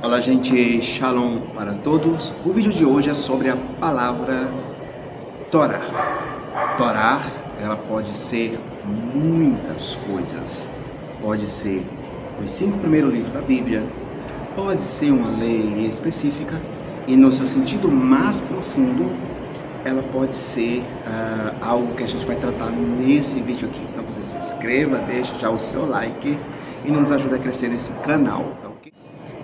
Olá, gente, Shalom para todos. O vídeo de hoje é sobre a palavra Torá. Torá, ela pode ser muitas coisas. Pode ser os 5 primeiros livros da Bíblia, pode ser uma lei específica e no seu sentido mais profundo, ela pode ser algo que a gente vai tratar nesse vídeo aqui. Então você se inscreva, deixa já o seu like e nos ajuda a crescer nesse canal, tá ok?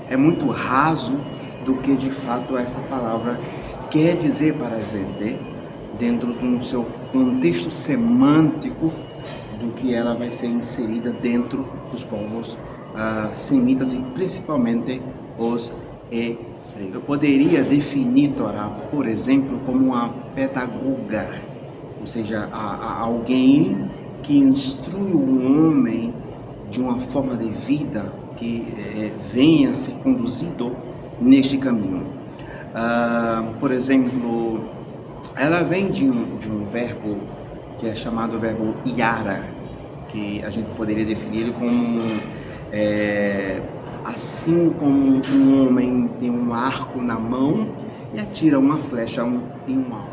É muito raso do que de fato essa palavra quer dizer para a gente dentro do seu contexto semântico do que ela vai ser inserida dentro dos povos semitas e principalmente os hebreus. Eu poderia definir Torá, por exemplo, como uma pedagoga, ou seja, alguém que instrui o homem de uma forma de vida que venha a ser conduzido neste caminho. Por exemplo, ela vem de um verbo que é chamado verbo yara, que a gente poderia definir ele como assim como um homem tem um arco na mão e atira uma flecha em um alvo.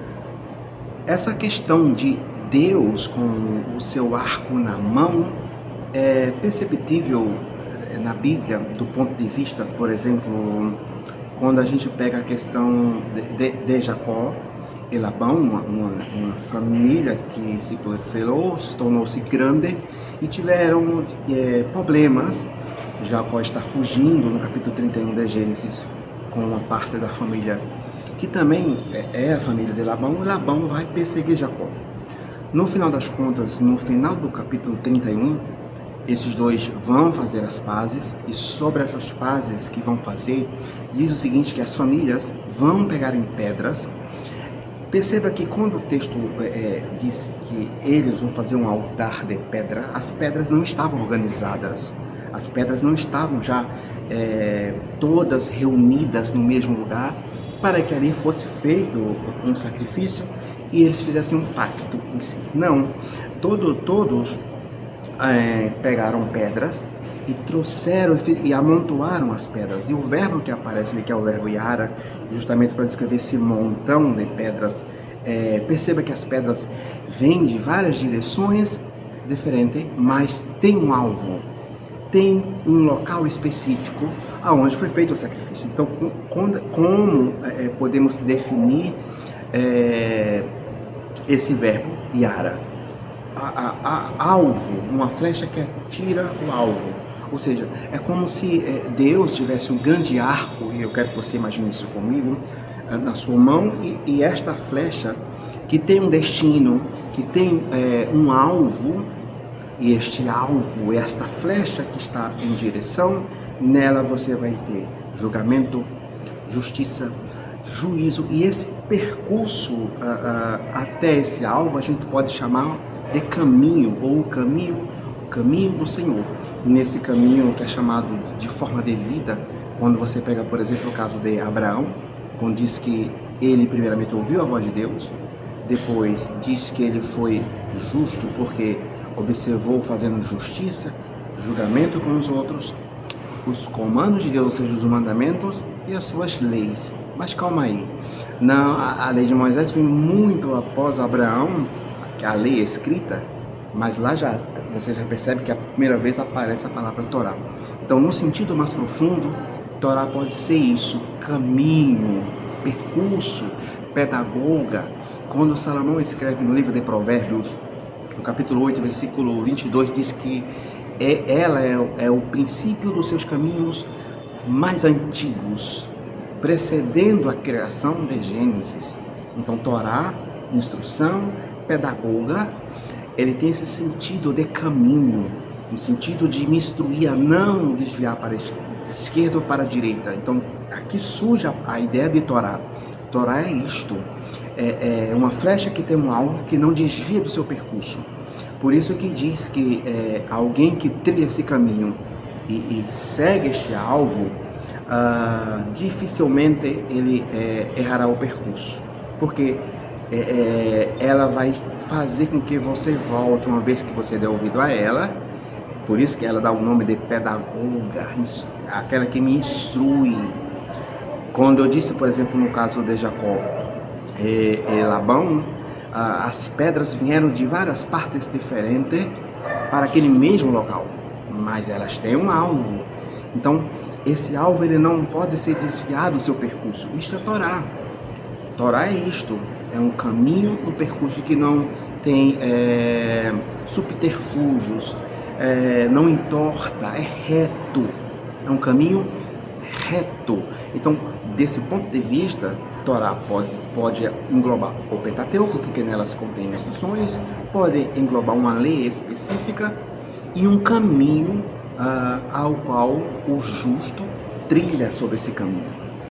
Essa questão de Deus com o seu arco na mão é perceptível na Bíblia do ponto de vista, por exemplo, quando a gente pega a questão de Jacó e Labão, uma família que se proliferou, tornou-se grande e tiveram problemas. Jacó está fugindo no capítulo 31 de Gênesis com uma parte da família que também é a família de Labão, e Labão vai perseguir Jacó. No final das contas, no final do capítulo 31, esses dois vão fazer as pazes, e sobre essas pazes que vão fazer, diz o seguinte, que as famílias vão pegar em pedras. Perceba que quando o texto diz que eles vão fazer um altar de pedra, as pedras não estavam organizadas. As pedras não estavam já todas reunidas no mesmo lugar para que ali fosse feito um sacrifício e eles fizessem um pacto em si. Não, todos pegaram pedras e trouxeram e amontoaram as pedras. E o verbo que aparece ali, que é o verbo yara, justamente para descrever esse montão de pedras, perceba que as pedras vêm de várias direções diferentes, mas tem um alvo. Tem um local específico aonde foi feito o sacrifício. Então, como podemos definir esse verbo yara? Alvo, uma flecha que atira o alvo. Ou seja, é como se Deus tivesse um grande arco, e eu quero que você imagine isso comigo, na sua mão, e esta flecha que tem um destino, que tem um alvo. E este alvo, esta flecha que está em direção, nela você vai ter julgamento, justiça, juízo. E esse percurso até esse alvo a gente pode chamar de caminho, ou o caminho do Senhor. Nesse caminho que é chamado de forma de vida, quando você pega, por exemplo, o caso de Abraão, quando diz que ele primeiramente ouviu a voz de Deus, depois diz que ele foi justo porque observou fazendo justiça, julgamento com os outros, os comandos de Deus, ou seja, os mandamentos e as suas leis. Mas calma aí, não, a lei de Moisés vem muito após Abraão, a lei escrita, mas lá você já percebe que a primeira vez aparece a palavra Torá. Então, no sentido mais profundo, Torá pode ser isso, caminho, percurso, pedagoga. Quando Salomão escreve no livro de Provérbios, no capítulo 8, versículo 22, diz que ela é o princípio dos seus caminhos mais antigos, precedendo a criação de Gênesis. Então, Torá, instrução, pedagoga, ele tem esse sentido de caminho, no sentido de me instruir a não desviar para a esquerda ou para a direita. Então, aqui surge a ideia de Torá. Torá é isto. É uma flecha que tem um alvo que não desvia do seu percurso. Por isso que diz que alguém que trilha esse caminho e segue este alvo, dificilmente ele errará o percurso. Porque ela vai fazer com que você volte, uma vez que você der ouvido a ela. Por isso que ela dá o nome de pedagoga, aquela que me instrui. Quando eu disse, por exemplo, no caso de Jacó e Labão, as pedras vieram de várias partes diferentes para aquele mesmo local, mas elas têm um alvo. Então, esse alvo ele não pode ser desviado do seu percurso. Isto é Torá. Torá é isto, é um caminho, um percurso que não tem subterfúgios, não entorta, é reto, é um caminho reto. Então, desse ponto de vista, Torá pode englobar o Pentateuco, porque nelas contém instruções, pode englobar uma lei específica e um caminho ao qual o justo trilha sobre esse caminho.